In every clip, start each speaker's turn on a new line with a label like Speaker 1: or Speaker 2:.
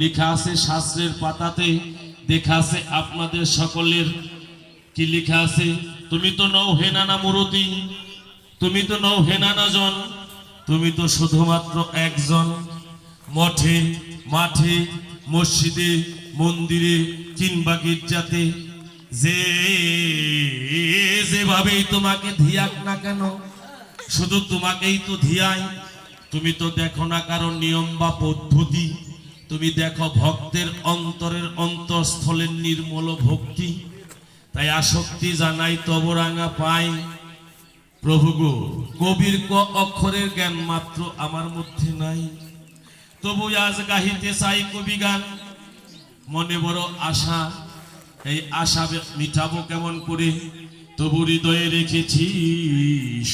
Speaker 1: লেখা আছে শাস্ত্রের পাতাতে, দেখা আছে আপনাদের সকলের। কি লেখা আছে? তুমি তো নও হে নানা মুরতি, তুমি তো নও হে নানা জন, তুমি তো শুধুমাত্র একজন। মঠে, মাঠে, মসজিদে, মন্দিরে কিংবা গির্জাতে যে যেভাবেই তোমাকে ধিয়াক না কেন, শুধু তোমাকেই তো ধিয়ায়। তুমি তো দেখো না কারণ নিয়ম বা পদ্ধতি, তুমি দেখো ভক্তের অন্তরের অন্তঃস্থলের নির্মল ভক্তি। তাই আসক্তি জানাই তব রাঙা পাই। প্রভু গো, কবির ক অক্ষরের জ্ঞান মাত্র আমার মধ্যে নাই, তবু আজ গাহিতে চাই কবি গান। মনে বড় আশা, এই আশা মিটাবো কেমন করে? তবু হৃদয়ে রেখেছি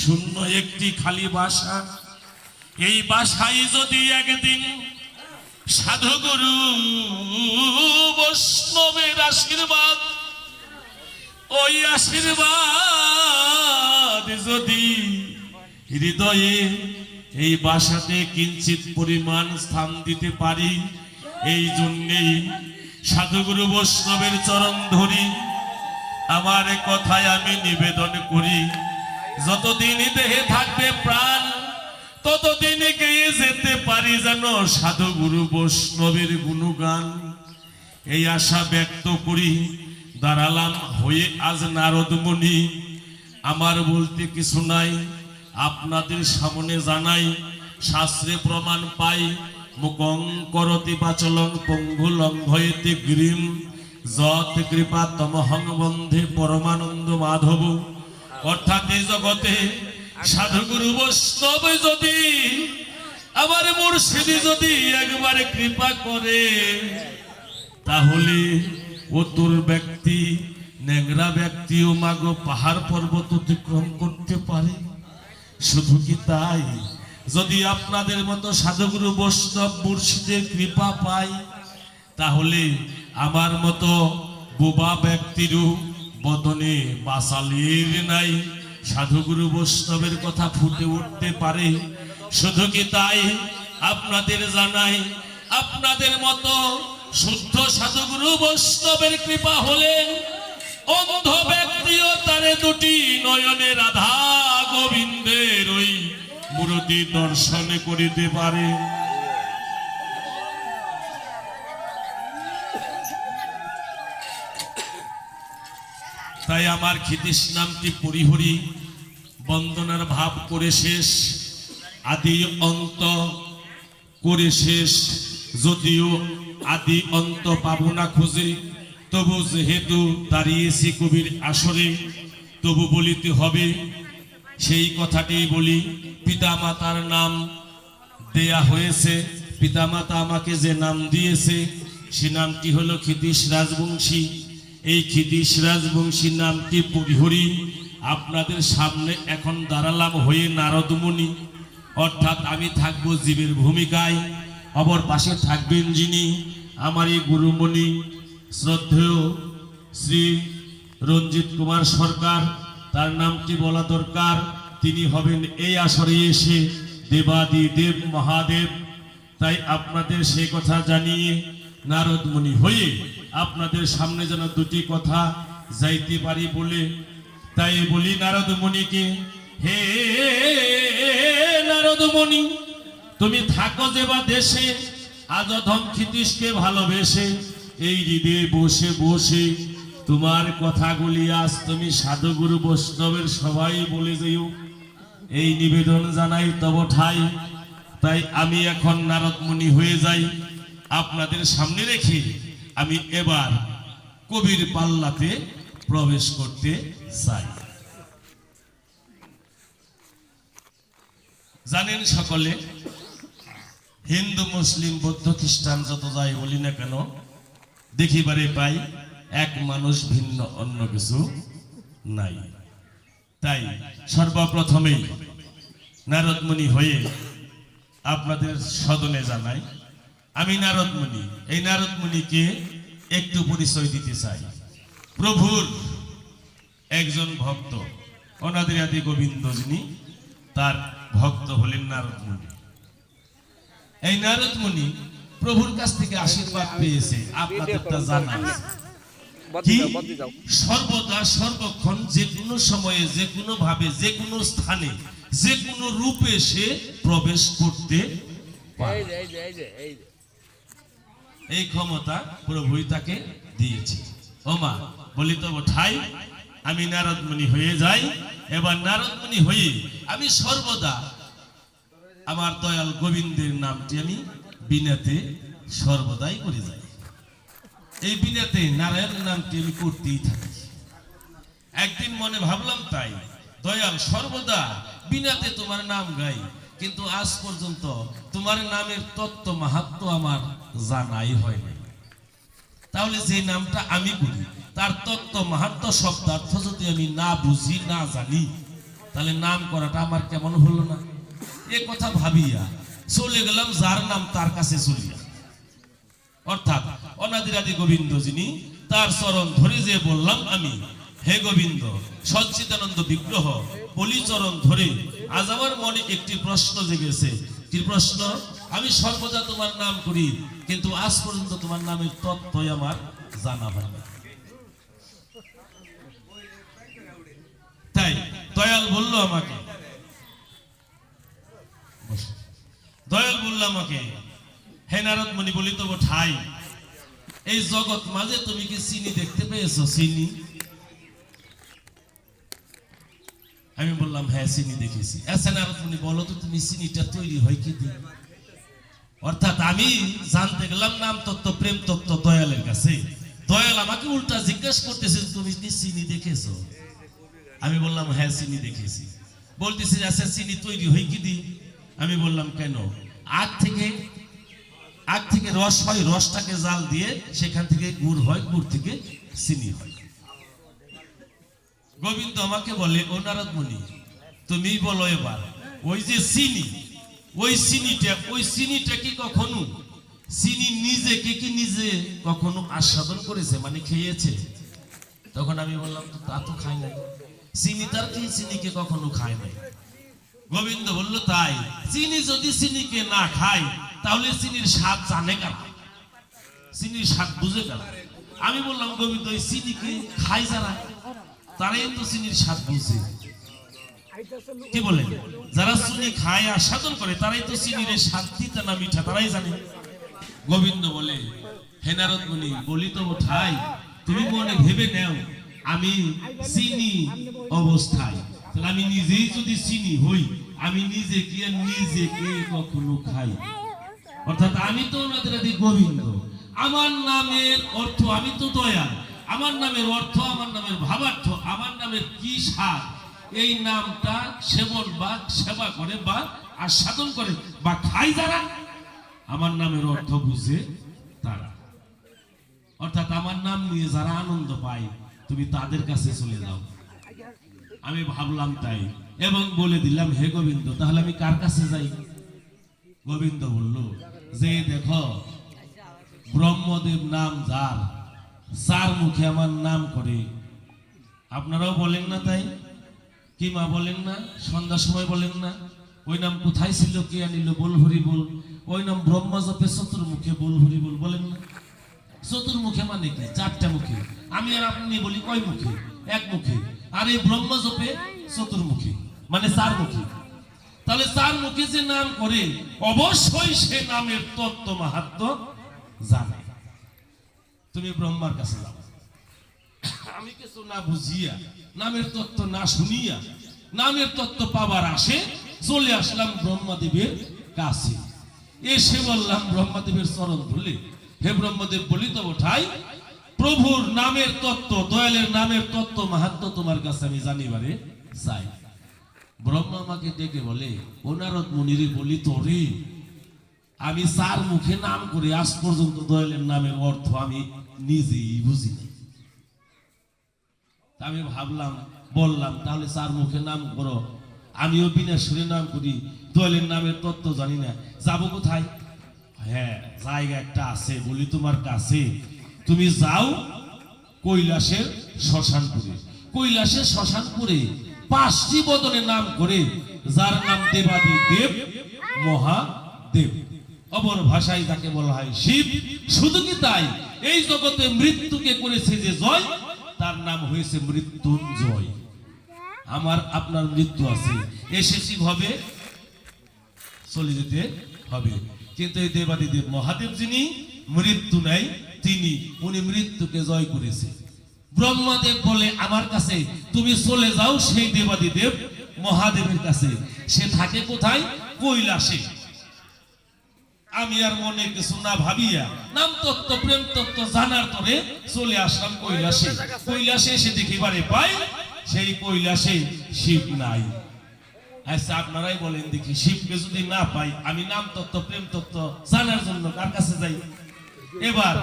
Speaker 1: শূন্য একটি খালি বাসা। এই বাসায় যদি একদিন সাধুগুরু বৈষ্ণবের আশীর্বাদ, ওই আশীর্বাদ যদি হৃদয়ে এই বাসাতে কিঞ্চিত পরিমাণ স্থান দিতে পারি, এই জন্যেই সাধুগুরু বৈষ্ণবের চরণ ধরি। আমার কথায় আমি নিবেদন করি, যতদিন দেহে থাকবে প্রাণ, ততদিন গিয়ে যেতে পারি যেন সাধুগুরু বৈষ্ণবের গুণগান। এই আশা ব্যক্ত করি দাঁড়ালাম হয়ে আজ নারদ মুনি। আমার বলতে কিছু নাই, আপনাদের সামনে জানাই, শাস্ত্রে প্রমাণ পাই। মুকং করতি বাচলং পঙ্গু লঙ্ঘয়তে গ্রীম, যত কৃপা তমহং বন্ধে পরমানন্দ মাধব। অর্থাৎ এই জগতে সাধুগুরু বৈষ্ণব যদি, আমার মুর্শিদি যদি একবারে কৃপা করে, তাহলে অতুর ব্যক্তি, ন্যাংরা ব্যক্তিও মাগো পাহাড় পর্বত অতিক্রম করতে পারে। শুধু কি তাই, যদি আপনাদের মতো সাধুগুরু বৈষ্ণব মুর্শিদের কৃপা পাই, তাহলে আমার মতো বোবা ব্যক্তিরও বদনে বাসালির নাই, সাধুগুরু বৈষ্ণবের কথা ফুটে উঠতে পারে। শুধু কি তাই, আপনাদের জানাই, আপনাদের মতো শুদ্ধ সাধুগুরু বৈষ্ণবের কৃপা হলে অন্ধ ব্যক্তিও তারে দুটি নয়নে রাধা গোবিন্দের ওই মূর্তি দর্শন করিতে পারে। তাই আমার ক্ষিতীশ নামটি পরিহরি, বন্দনার ভাব করে শেষ, আদি অন্ত করে শেষ। যদিও আদি অন্ত পাবো না খুঁজে, তবু যেহেতু দাঁড়িয়েছি কবির আসরে, তবু বলিতে হবে সেই কথাটি বলি। পিতামাতার নাম দেয়া হয়েছে, পিতামাতা আমাকে যে নাম দিয়েছে সে নামটি হলো ক্ষিতীশ রাজবংশী। এই ক্ষিতীশ রাজবংশী নামটি পরিহরি। আপনাদের সামনে এখন দাঁড়ালাম হয়ে নারদ মুনি, অর্থাৎ আমি থাকবো জীবের ভূমিকায়। অপর পাশে থাকবেন যিনি আমার এই গুরুমণি শ্রদ্ধেয় শ্রী রঞ্জিত কুমার সরকার, তার নামটি বলা দরকার। তিনি হবেন এই আসরে এসে দেবাদি দেব মহাদেব। তাই আপনাদের সেই কথা জানিয়ে নারদ মুনি হয়ে আপনাদের সামনে যেন দুটি কথা যাইতে পারি বলে, তাই বলি নারদ মুনিকে, হে নারদ মুনি, তুমি থাকো যে বা দেশে, আজ অধম ক্ষিতীশকে ভালোবেসে এই হৃদয়ে বসে বসে তোমার কথাগুলি আজ তুমি সাধুগুরু বৈষ্ণবের সবাই বলে যেও, এই নিবেদন জানাই তব ঠাই। তাই আমি এখন নারদ মুনি হয়ে যাই, আপনাদের সামনে রেখে আমি এবার কবির পাল্লাতে প্রবেশ করতে চাই। জানেন সকলে, হিন্দু মুসলিম বৌদ্ধ খ্রিস্টান যত যাই বলি না কেন, দেখিবারে পাই এক মানুষ ভিন্ন, অন্য কিছু নাই। তাই সর্বপ্রথমেই নারদ মুনি হয়ে আপনাদের সদনে জানাই, আমি নারদ মুনি। এই নারদ মুনিকে একটু পরিচয় দিতে চাই। প্রভুর একজন ভক্ত, অনাদি আদি গোবিন্দ যিনি, তার ভক্ত হলেন নারদ মুনি। এই নারদ মুনি প্রভুর কাছ থেকে আশীর্বাদ পেয়েছে, আপনাদেরটা জানা আছে কি সর্বদা সর্বক্ষণ যে কোনো সময়ে যে কোনো ভাবে যে কোনো স্থানে যে কোনো রূপে সে প্রবেশ করতে পারে। এই ক্ষমতা প্রভুই তাকে দিয়েছে। ওমা বলি তো ঠাই আমি নারদমণি হয়ে যাই, এবার নারদমণি হয়ে আমি সর্বদা আমার দয়াল গোবিন্দের নামটি আমি বিনাতে সর্বদাই করে যাই। এই বিনাতে নারায়ণের নামটি আমি করতেই থাকি। একদিন মনে ভাবলাম তাই দয়াল সর্বদা বিনাতে তোমার নাম গাই, কিন্তু আজ পর্যন্ত তোমার নামের তত্ত্ব মাহাত্ম্য আমার জানাই হয়নি। তাহলে যে নামটা আমি করি তার তত্ত্ব মাহাত্ম্য শব্দার্থ যদি আমি না বুঝি না জানি, তাহলে নাম করাটা আমার কেমন হলো না? এ কথা ভাবিয়া চলে গেলাম যার নাম তার কাছে চলিয়া, অর্থাৎ অনাদিরাদি গোবিন্দ যিনি, তার চরণ ধরে যে বললাম আমি, হে গোবিন্দ সচ্চিদানন্দ বিগ্রহ, বলি চরণ ধরে আজ আমার মনে একটি প্রশ্ন জেগেছে। কি প্রশ্ন? আমি সর্বদা তোমার নাম করি, কিন্তু আজ পর্যন্ত তোমার নামের তত্ত্বই আমার জানা হয় না। তাই দয়াল বলল আমাকে, দয়াল বলল আমাকে, হে নারদমণি বলি তো ঠাই এই জগৎ মাঝে তুমি কি চিনি দেখতে পেয়েছো? চিনি? আমি বললাম হ্যাঁ চিনি দেখেছি। আচ্ছা নারদমণি বলো তো তুমি চিনিটা তৈরি হয় কি দিয়ে? অর্থাৎ আমি জানতে গেলাম নাম তত্ত্ব প্রেম তত্ত্ব দয়ালের কাছে, দয়াল আমাকে উল্টা জিজ্ঞাসা করতেছে তুমি কি চিনি দেখেছো? আমি বললাম হ্যাঁ চিনি দেখেছি। বলতেছি আচ্ছা চিনি তৈরি হয় কি দিয়ে? আমি বললাম কেন? আখ থেকে রস হয়, রসটাকে জাল দিয়ে সেখান থেকে গুড় হয়, গুড় থেকে চিনি হয়। গোবিন্দ আমাকে বলে, ও নারদমণি তুমি বলো এবার, ওই যে চিনি, ওই চিনিটা কি কখনো চিনি নিজেকে কি নিজে কখনো আস্বাদন করেছে, মানে খেয়েছে? তখন আমি বললাম তো তা তো খাই নাই, চিনি তার কি চিনিকে কখনো খায় নাই। গোবিন্দ বলল তাই চিনি যদি চিনিকে না খায় তাহলে চিনির স্বাদ জানে কেন, চিনির স্বাদ বুঝে কেন? আমি বললাম গোবিন্দ ওই চিনিকে খাই যারা, তারাই তো চিনির স্বাদ বুঝে। কি বলেন? যারা চিনি খায় আস্বাদন করে তারাই তো চিনির স্বাদ তিতা না মিঠা তারাই জানে। গোবিন্দ বলে, হে নারদমণি বলি তো ঠাই তুমি মনে ভেবে নাও আমি চিনি অবস্থায়, তাহলে আমি নিজেই যদি চিনি হই আমি নিজেকে কখনো খাই? অর্থাৎ আমি তো অনাদিরাদি গোবিন্দ, আমার নামের অর্থ আমি তো দয়াল, আমার নামের অর্থ আমার নামের ভাবার্থ, আমার নামের কি স্বাদ, এই নামটা সেবন বা সেবা করে বা আস্বাদন করে বা খাই যারা, আমার নামের অর্থ বুঝে তারা। অর্থাৎ আমার নাম নিয়ে যারা আনন্দ পায় তুমি তাদের কাছে চলে যাও। আমি ভাবলাম তাই এবং বলে দিলাম হে গোবিন্দ তাহলে আমি কার কাছে যাই? গোবিন্দ বলল যে দেখো ব্রহ্মদেব নাম যার, চার মুখে আমার নাম করে। আপনারাও বলেন না তাই? কি মা বলেন না? সন্ধ্যার সময় বলেন না ওই নাম কোথায় ছিল কে আনিল বল হরি বল? ওই নাম ব্রহ্মা জপে চতুর্মুখে বল হরি বল, বলেন না? চতুর্মুখে মানে কি? চারটা মুখে। আমি আর আপনি বলি কয় মুখে? এক মুখে। আর এই ব্রহ্মা জপে চতুর্মুখী মানে চার মুখী। তাহলে চার মুখী যে নাম করে অবশ্যই সে নামের তত্ত্ব মাহাত্ম্য জানে। তুমি ব্রহ্মার কাছে যাও, আমি কিছু না বুঝিয়া নামের তত্ত্ব না শুনিয়া নামের তত্ত্ব পাবার আসে চলে আসলাম ব্রহ্মাদেবের কাছে। এসে বললাম ব্রহ্মাদেবের চরণ ধুলে, হে ব্রহ্মদেব বলি তো ঠাই প্রভুর নামের তত্ত্ব, দয়ালের নামের তত্ত্ব মাহাত্ম্য তোমার কাছে আমি জানিবারে চাই। ব্রহ্মা আমাকে ডেকে বলে, ও নারদমণিরে বলি তোরে আমি চার মুখে নাম করে আজ পর্যন্ত দয়ালের নামের অর্থ আমি নিজেই বুঝি না। আমি ভাবলাম, বললাম তাহলে চার মুখে নাম করো, আমিও বিনাশুরে নাম করি, দয়ালের নামের তত্ত্ব জানি না, যাবো কোথায়? হ্যাঁ জায়গা একটা আছে বলি তোমার কাছে, তুমি যাও কৈলাসের শ্মশানপুরে। কৈলাসের শ্মশানপুরে 5টি বদনে নাম করে যার নাম দেবাদি দেব মহাদেব। অপর ভাষায় যাকে বলা হয় শিব। শুধু কি তাই, এই জগতে মৃত্যুকে করেছে যে জয়, তার নাম হয়েছে মৃত্যুঞ্জয়। আমার আপনার মৃত্যু আছে, এসেছি ভাবে চলে যেতে হবে, কিন্তু এই দেবাদিদেব মহাদেব যিনি মৃত্যু নাই, উনি মৃত্যুকে জয় করেছে। ব্রহ্মাদেব বলে আমার কাছে তুমি চলে যাও সেই দেবাদিদেব মহাদেবের কাছে। সে থাকে কোথায়? কৈলাসে। আমি আর মনে কিছু না ভাবিয়া নাম তত্ত্ব প্রেম তত্ত্ব জানার পরে চলে আসলাম কৈলাসে। কৈলাসে এসে দেখিবারে পাই সেই কৈলাসে শিব নাই। আচ্ছা আপনারাই বলেন দেখি, শিবকে যদি না পাই আমি নাম তত্ত্ব প্রেম তত্ত্ব জানার জন্য কার কাছে যাই? এবার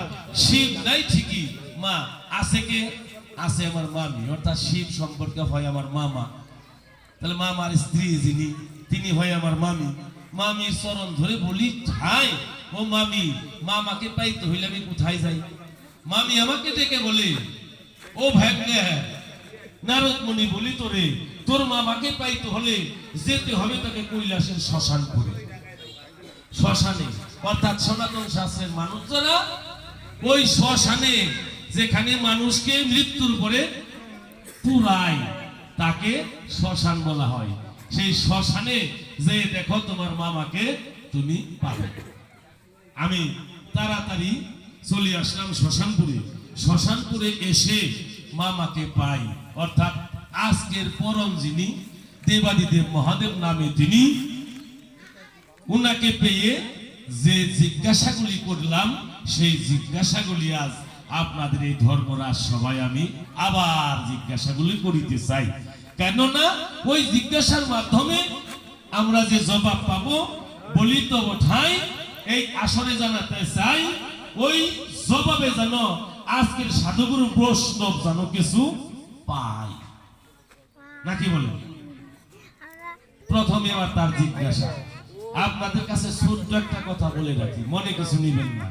Speaker 1: শিব নাই ঠিকই, মা আছে কে? আছে আমার মামি, অর্থাৎ শিব সম্পর্কে হয় আমার মামা। তাহলে মামার স্ত্রী যিনি, তিনি হয় আমার মামি। মামির চরণ ধরে বলি, ঠাই ও মামি, মামাকে পাইতে হইলে আমি কোথায় যাই? মামি আমাকে ডেকে বলে, ও ভাগ্নে নারদ মুনি বলি তোরে, তোর মামাকে পাইতে হলে যেতে হবে তাকে কৈলাসের শ্মশান করে। শ্মশানে অর্থাৎ সনাতন শাস্ত্রের মানুষ যারা, ওই শ্মশানে যেখানে মানুষকে মৃত্যুর পরে পুরায় তাকে শ্মশান বলা হয়। সেই শ্মশানে যে দেখো তোমার মামাকে তুমি পাবে। আমি তাড়াতাড়ি চলে আসলাম শ্মশানপুরে। শ্মশানপুরে এসে মামাকে পাই, অর্থাৎ আজকের পরম যিনি দেবাদিদেব মহাদেব নামে তিনি, উনাকে পেয়ে যে জিজ্ঞাসাগুলি করলাম সেই জিজ্ঞাসাগুলি আজ আপনাদের এই ধর্মরাজ সবাই আমি আবার জিজ্ঞাসাগুলি করিতে চাই। কেননা ওই জিজ্ঞাসার মাধ্যমে আমরা যে জবাব পাবো, বলি তো ঠাই এই আসরে জানাতে চাই, ওই জবাবে যেন আজকের সাধুগুরু বৈষ্ণব যেন কিছু পায়, নাকি বলে? প্রথমে আবার তার জিজ্ঞাসা। আপনাদের কাছে ছোট্ট একটা কথা বলে রাখি, মনে কিছু নিবেন না।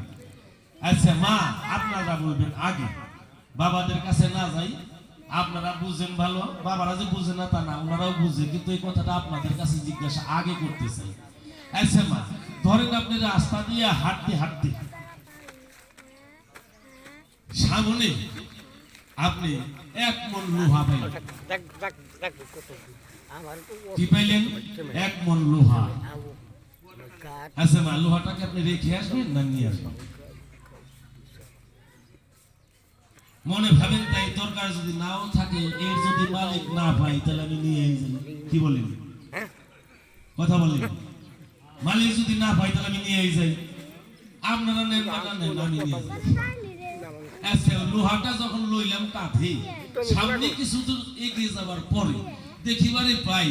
Speaker 1: আচ্ছা মা আপনারা বলবেন আগে, বাবাদের কাছে না যাই। আপনারা বুঝেন ভালো, বাবারা যে বুঝে না তা না, ওনারাও বুঝে, কিন্তু এই কথাটা আপনাদের কাছে জিজ্ঞাসা আগে করতে চাই। আচ্ছা মা, ধরেন আপনি রাস্তা দিয়ে হাঁটতে হাঁটতে সামনে আপনি এক মন লোহা পাইলেন। কি পাইলেন? এক মন লোহা। আচ্ছা মা, লোহাটাকে আপনি রেখে আসবেন না নিয়ে আসবেন? মনে ভাবেন তাই দরকার যদি নাও থাকে, এর যদি মালিক না পাই তাহলে আমি নিয়ে যাই। কি বলেন? কথা বলেন। মালিক যদি না পাই তাহলে আমি নিয়ে যাই। আপনারা নেন না নেন, আমি নিয়ে যাই। আচ্ছা লোহাটা যখন লইলাম কাঁধে, সামনে কিছু দূর এগিয়ে যাবার পরে দেখিবারে পাই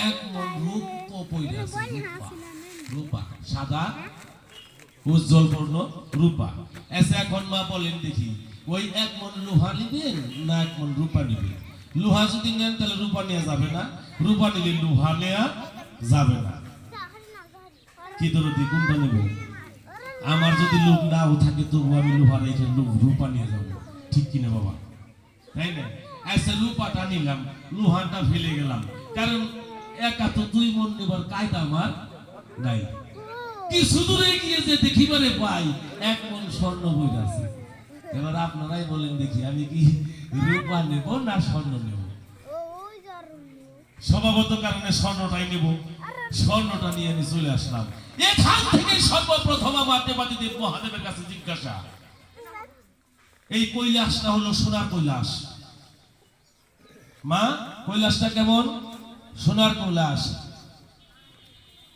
Speaker 1: এক মন রূপা পড়ে আছে। রূপা সাদা উজ্জ্বল বর্ণ রূপা। আচ্ছা এখন মা বলেন দেখি, ওই এক মন লোহা নিবেন না এক মন রূপা নিবেন? লোহা যদি নেন তাহলে রূপা নেওয়া যাবে না, রূপা নিলে লোহা নেওয়া যাবে না। কি দরদি কোনটা নেব? আমার যদি লোক নাও থাকে তবু আমি লোহা রেখে রূপা নিয়ে যাবো, ঠিক কিনা বাবা? তাই না? আচ্ছা রূপাটা নিলাম, লোহাটা ফেলে গেলাম, কারণ একা তো দুই মন নেবার কায়দা আমার নাই। কিছু দূরে গিয়ে যে দেখিবারে পাই এক মন স্বর্ণ বই আছে। এবার আপনারাই বলেন দেখি, আমি কি রূপা নেব না স্বর্ণ নেব? স্বভাবত কারণে স্বর্ণটাই নেব। স্বর্ণটা নিয়ে আমি চলে আসলাম। এখান থেকে সর্বপ্রথম আমার দেবাদিদেব মহাদেবের কাছে জিজ্ঞাসা। এই কৈলাসটা হলো সোনার কৈলাস। মা কৈলাসটা কেমন? সোনার কৈলাস।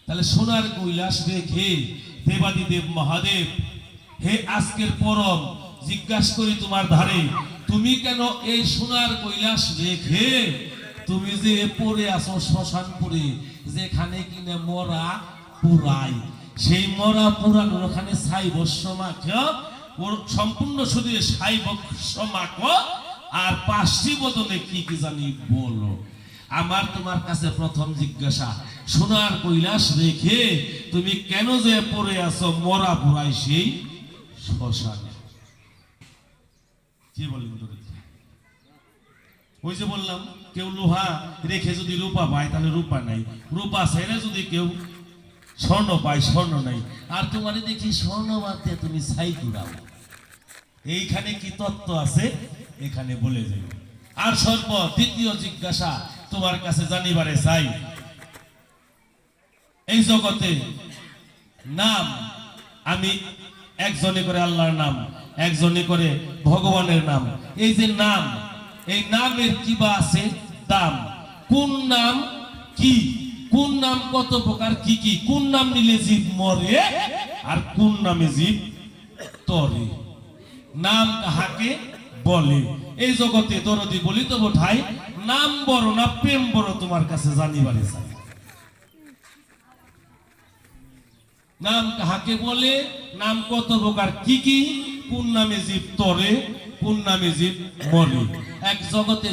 Speaker 1: তাহলে সোনার কৈলাস রেখে দেবাদিদেব মহাদেব, হে আজকের পরম জিজ্ঞাসা করি তোমার ধারে, তুমি কেন এই সোনার কৈলাস রেখে তুমি যে পড়ে আসো শ্মশানপুরে, যেখানে কিনে মরা পুরাই, সেই মরা পুরানোর ওখানে ছাই বস্য মাখো, সম্পূর্ণ শরীরে ছাই বস্য মাখো, আর পাঁচটি বদলে কি কি জানি বলো। আমার তোমার কাছে প্রথম জিজ্ঞাসা, সোনার কৈলাস রেখে তুমি কেন যে পড়ে আছো মরা পুরাই সেই শ্মশানে? কি বলেন? ওই যে বললাম, কেউ লোহা রেখে যদি রূপা পায় তাহলে রূপা নাই, রূপা ছেড়ে যদি কেউ স্বর্ণ পাই স্বর্ণ নাই, আর তোমারে দেখি স্বর্ণ বাদে তুমি ছাই কুড়াও। এইখানে কি তত্ত্ব আছে এখানে বলে যাই। আর সর্ব দ্বিতীয় জিজ্ঞাসা তোমার কাছে জানিবারে চাই, এই জগতে নাম আমি একজনে করে আল্লাহর নাম, একজনে করে ভগবানের নাম। এই যে নাম, এই নামের কিবা আছে দাম। কোন নাম কি, কোন নাম কত প্রকার, কি কি, কোন নাম নিলে জীব মরে আর কোন নামে জীব তরে। নাম কাহাকে বলে এই জগতে দরদি বলি তো বোঠাই, নাম বড় না প্রেম বড় তোমার কাছে জানিবারে চাই। নাম কাহাকে বলে, নাম কত প্রকার, কি কি, কোন নামে জীব তরে, কোন নামে জীব মরে। এক জগতে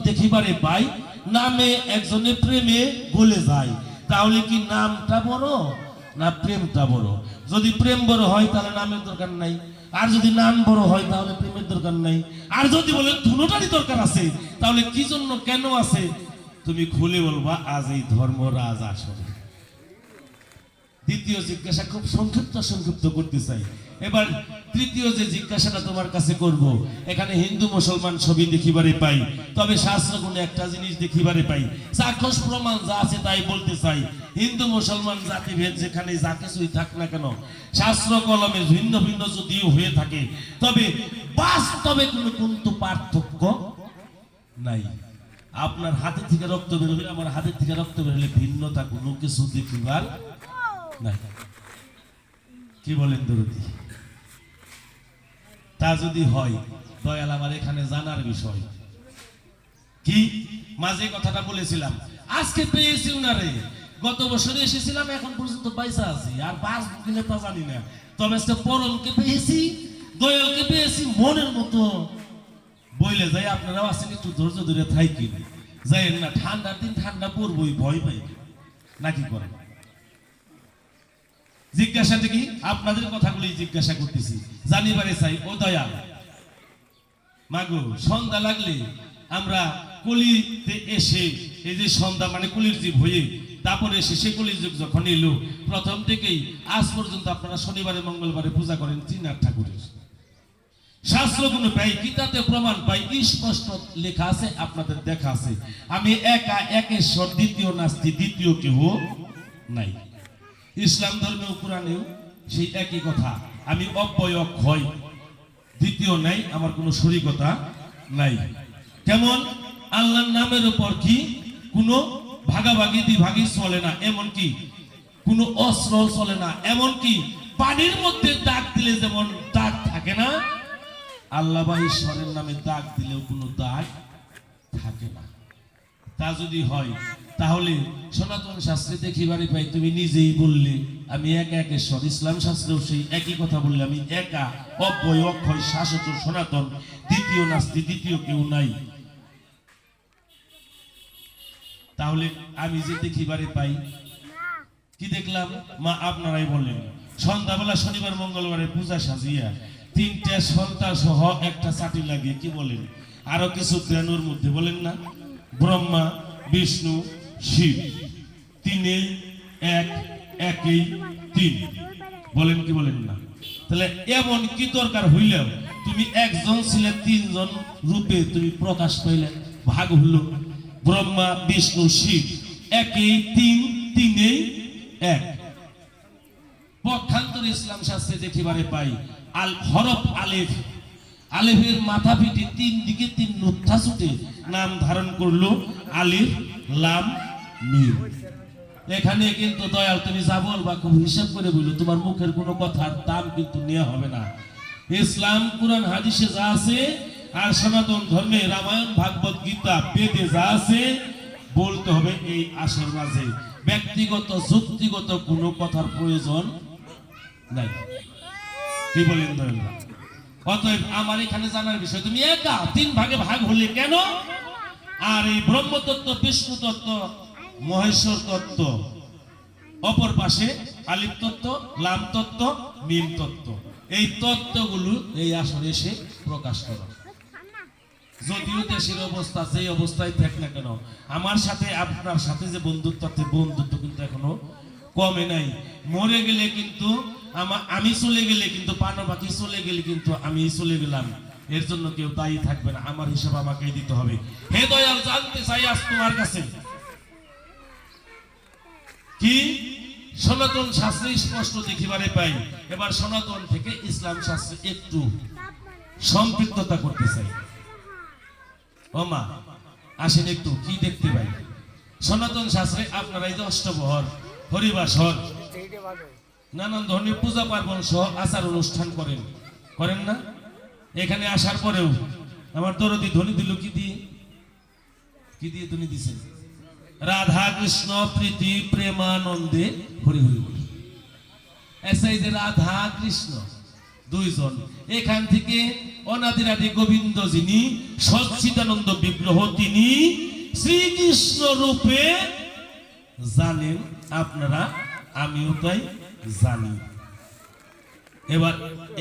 Speaker 1: দেখিবারে পাই, নামে একজনে প্রেমে গলে যায়। তাহলে কি নামটা বড় না প্রেমটা বড়? যদি প্রেম বড় হয় তাহলে নামের দরকার নাই, আর যদি নাম বড় হয় তাহলে প্রেমের দরকার নাই। আর যদি বলে দুটোটারই দরকার আছে, তাহলে কি জন্য কেন আছে তুমি খুলে বলবা আজ এই ধর্মরাজ আসরে। দ্বিতীয় জিজ্ঞাসা খুব সংক্ষিপ্ত করতে চাই। এবার তৃতীয় যে জিজ্ঞাসাটা তোমার কাছে করব, এখানে হিন্দু মুসলমান ছবি দেখিবারে পাই, তবে শাস্ত্র গুণে একটা জিনিস দেখিবারে পাই, সাক্ষ্য প্রমাণ যা আছে তাই বলতে চাই। হিন্দু মুসলমান জাতিভেদ যেখানে যা কিছুই থাক না কেন, শাস্ত্র কলমে ভিন্ন ভিন্ন যদিও হয়ে থাকে, তবে বাস্তবে কোনো কিন্তু পার্থক্য নাই। আপনার হাতে থেকে রক্ত বের হলে আমার হাতের থেকে রক্ত বের হলে ভিন্নতা কোনো কিছু দেখিবার নাই। কি বলেন দরদি? তা যদি হয় দয়াল আমার এখানে জানার বিষয় কি, মাঝে কথাটা বলেছিলাম, আজকে পেয়েছি উনারে, গত বছরে এসেছিলাম, এখন পর্যন্ত পয়সা আছি, আর বাস কিনে তা জানি না, তবে আজকে পরমকে পেয়েছি, দয়ালকে পেয়েছি, মনের মতো বইলে যাই। আপনারাও আছেন, একটু ধৈর্য ধরে থাকি, যাই না, ঠান্ডার দিন ঠান্ডা পড়বই, ভয় পাই নাকি করেন। জিজ্ঞাসাটা কি, আপনাদের কথাগুলি জিজ্ঞাসা করতেছি, জানিবারে চাই। ও দয়াল মাগো, সন্ধ্যা লাগলে আমরা কলিতে এসে, এই যে সন্ধ্যা মানে কলির জীব হয়ে তারপরে এসে সে কলির যুগ যখন এলো, প্রথম থেকেই আজ পর্যন্ত আপনারা শনিবারে মঙ্গলবারে পূজা করেন ত্রিনাথ ঠাকুরের। শাস্ত্রগুলো পাই, কিতাবে প্রমাণ পাই, স্পষ্ট লেখা আছে, আপনাদের দেখা আছে, আমি একা একেশ্বর, দ্বিতীয় নাস্তি, দ্বিতীয় কেহ নাই। ইসলাম ধর্মেও কোরআনেও সেই একই কথা, আমি অব্যয় অক্ষয়, দ্বিতীয় নাই, আমার কোনো শরীকতা নাই। কেমন? আল্লাহর নামের উপর কি কোনো ভাগাভাগি দ্বিভাগী চলে না, এমন কি কোনো অস্ত্র চলে না, এমন কি পানির মধ্যে দাগ দিলে যেমন দাগ থাকে না, আল্লাহ বা ঈশ্বরের নামে দাগ দিলেও কোনো দাগ থাকে না। তা যদি হয় তাহলে সনাতন শাস্ত্রে দেখিবারে পাই, তুমি নিজেই বললে আমি একা একেশ্বর, ইসলাম শাস্ত্রেও সেই একই কথা বললে, আমি একা অব্যয় অক্ষয় শাশ্বত সনাতন, দ্বিতীয় নাস্তি, দ্বিতীয় কেউ নাই। তাহলে আমি যে দেখিবারে পাই কি দেখলাম, মা আপনারাই বললেন, সন্ধ্যাবেলা শনিবার মঙ্গলবারে পূজা সাজিয়া তিনটা সন্তান সহ একটা চাটি লাগিয়ে, কি বলেন, আরো কিছু জ্ঞানের মধ্যে বলেন না, ব্রহ্মা বিষ্ণু শিব তিনে এক, একই তিন, বলেন কি বলেন না? তাহলে এমন কি দরকার হইলেও তুমি একজন ছিলে, তিনজন রূপে তুমি প্রকাশ পাইলে, ভাগ হইল ব্রহ্মা বিষ্ণু শিব, একই তিন, তিনেই এক। পক্ষান্তর ইসলাম শাস্ত্রে দেখিবারে পাই, আল হরফ আলিফ, আলিফের মাথা পিঠে তিন দিকে তিন নুক্তা ছুটে নাম ধারণ করলো আলিফ লাম মিম। এখানে কিন্তু দয়াল তুমি যা বলবা খুব হিসাব করে বললো, তোমার মুখের কোনো কথার দাম কিন্তু নেওয়া হবে না। ইসলাম কোরআন হাদিসে যা আছে, আর সনাতন ধর্মে রামায়ণ ভাগবত গীতা বেদে যা আছে, বলতে হবে এই আসর মাঝে। ব্যক্তিগত যুক্তিগত কোনো কথার প্রয়োজন নাই। কি বলেন দয়াল? অতএব আমার এখানে জানার বিষয়, তুমি একা তিন ভাগে ভাগ হলে কেন? আর এই ব্রহ্মতত্ত্ব, বিষ্ণু তত্ত্ব, মহেশ্বর তত্ত্ব, অপর পাশে আলিফ তত্ত্ব, লাম তত্ত্ব, মিম তত্ত্ব, এই তত্ত্বগুলো এই আসরে এসে প্রকাশ করো। যদিও দেশের অবস্থা সেই অবস্থায় থাক না কেন, আমার সাথে আপনার সাথে যে বন্ধুত্ব আছে, বন্ধুত্ব কিন্তু এখনো কমে নাই। মরে গেলে কিন্তু আমি চলে গেলে কিন্তু পানো পাখি চলে গেলে কিন্তু আমি চলে গেলাম, এর জন্য কেউ দায়ী থাকবে না, আমার হিসাব আমাকেই দিতে হবে। হে দয়াল, জানতে চাই আজ তোমার কাছে কি সনাতন শাস্ত্রে স্পষ্ট দেখিবারে পাই। এবার সনাতন থেকে ইসলাম শাস্ত্রে একটু সম্পৃক্ততা করতে চাই। ও মা আসেন, একটু কি দেখতে পাই সনাতন শাস্ত্রে? আপনারা এই যে অষ্টপ্রহর, হরিবাসর, নানান ধরনের পূজা পার্বণ সহ আচার অনুষ্ঠান করেন না? এখানে আসার পরেও আমার দরদি ধ্বনি দিল কি দিয়ে ধ্বনি দিছেন? রাধা কৃষ্ণ প্রীতি প্রেমানন্দে হরি হরি বল। এই যে রাধা কৃষ্ণ দুইজন, এখান থেকে অনাদিরাদি গোবিন্দ যিনি সচ্চিদানন্দ বিগ্রহ, তিনি শ্রীকৃষ্ণ রূপে জানেন আপনারা, আমিও তাই জানি। এবার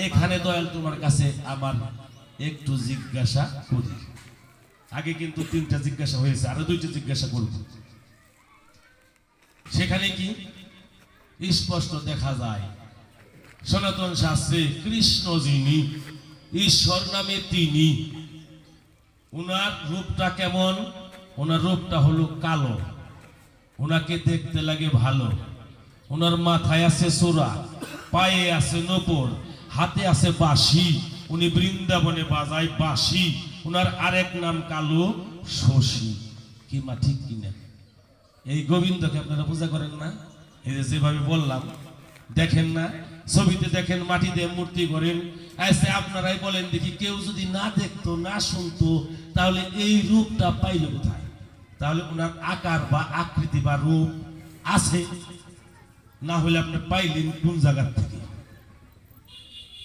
Speaker 1: এখানে দয়াল তোমার কাছে আমার একটু জিজ্ঞাসা করি। আগে কিন্তু 3টা জিজ্ঞাসা হয়েছে, আরো 2টা জিজ্ঞাসা করব। সেখানে কি স্পষ্ট দেখা যায় সনাতন শাস্ত্রে কৃষ্ণ যিনি ঈশ্বর নামে তিনি, ওনার রূপটা কেমন? ওনার রূপটা হলো কালো, ওনাকে দেখতে লাগে ভালো, ওনার মাথায় আছে চূড়া, পায়ে আছে নূপুর, হাতে আছে বাঁশি, উনি বৃন্দাবনে বাজায় বাঁশি। ওনার আরেক নাম কালো শশী। কি মা ঠিক কিনা? এই গোবিন্দকে আপনারা পূজা করেন না? এই যেভাবে বললাম, দেখেন না ছবিতে, দেখেন মাটি দিয়ে মূর্তি করেন। আচ্ছা আপনারাই বলেন দেখি, কেউ যদি না দেখতো না শুনতো তাহলে এই রূপটা পাইল কোথায়? তাহলে ওনার আকার বা আকৃতি বা রূপ আছে, না হলে আপনি পাইলেন কোন জায়গার থেকে?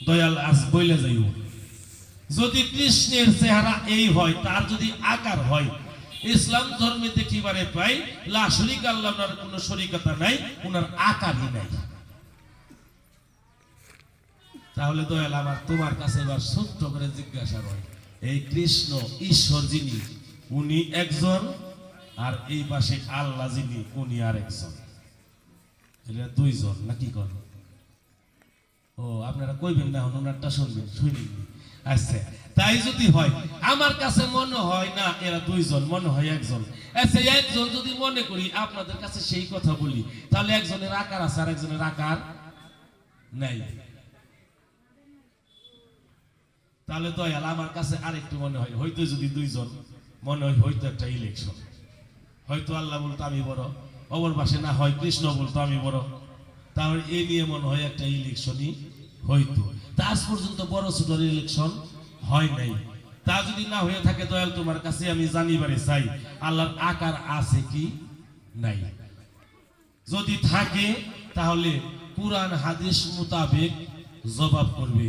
Speaker 1: দয়াল আজ বইলে যাইব, যদি কৃষ্ণের চেহারা এই হয়, তার যদি আকার হয়, ইসলাম ধর্মে দেখিবারে পাই লা শরীকা আল্লাহ, ওনার কোনো শরীকতা নাই, ওনার আকারই নাই। তাহলে দয়াল আমার তোমার কাছে এবার ছোট্ট করে জিজ্ঞাসা হয়, এই কৃষ্ণ ঈশ্বর যিনি, উনি একজন, আর এই পাশে আল্লাহ যিনি, উনি আর একজন, এটা দুইজন নাকি কোন? ও আপনারা কইবেন না, ওনারটা শুনবেন, শুনিনি। আচ্ছা তাই যদি হয়, আমার কাছে মনে হয় না এরা দুইজন, মনে হয় একজন। আচ্ছা একজন যদি মনে করি, আপনাদের কাছে সেই কথা বলি, তাহলে একজনের আকার আছে আর একজনের আকার নাই। তাহলে দয়াল আমার কাছে আরেকটু মনে হয়, হয়তো যদি দুইজন মনে হয়, হয়তো একটা ইলেকশন, হয়তো আল্লাহ বলতো আমি বড়, অপর পাশে না হয় কৃষ্ণ বলতো আমি বড়, তাহলে এই নিয়ে মনে হয় একটা ইলেকশনই হয়তো। তা আজ পর্যন্ত বড় ছোটর ইলেকশন হয় নাই। তা যদি না হয়ে থাকে দয়াল তোমার কাছে আমি জানিবারে চাই, আল্লাহর আকার আছে কি নাই? যদি থাকে তাহলে কুরআন হাদিস মোতাবেক জবাব করবে,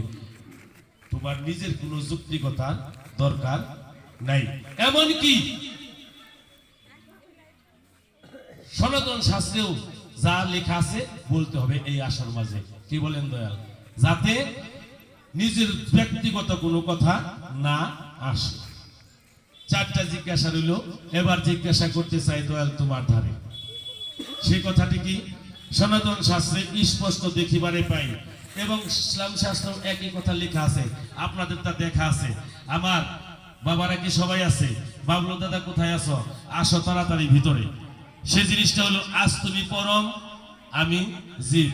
Speaker 1: তোমার নিজের কোনো যুক্তিকতার দরকার নাই। এমনকি সনাতন শাস্ত্রেও যা লেখা আছে বলতে হবে এই আশার মাঝে। কি বলেন দয়াল? যাতে নিজের ব্যক্তিগত কোনো কথা না আসে। 4টা জিজ্ঞাসা রইল, এবার জিজ্ঞাসা করতে চাই দয়াল তোমার ধারে। সেই কথাটি কি সনাতন শাস্ত্রে স্পষ্ট দেখিবারে পাই, এবং ইসলাম শাস্ত্র একই কথা লেখা আছে, আপনাদের তা দেখা আছে। আমার বাবারা কি সবাই আছে? বাবলু দাদা কোথায় আছো? আসো তাড়াতাড়ি ভিতরে। সে জিনিসটা হলো, আজ তুমি পরম আমি জীব।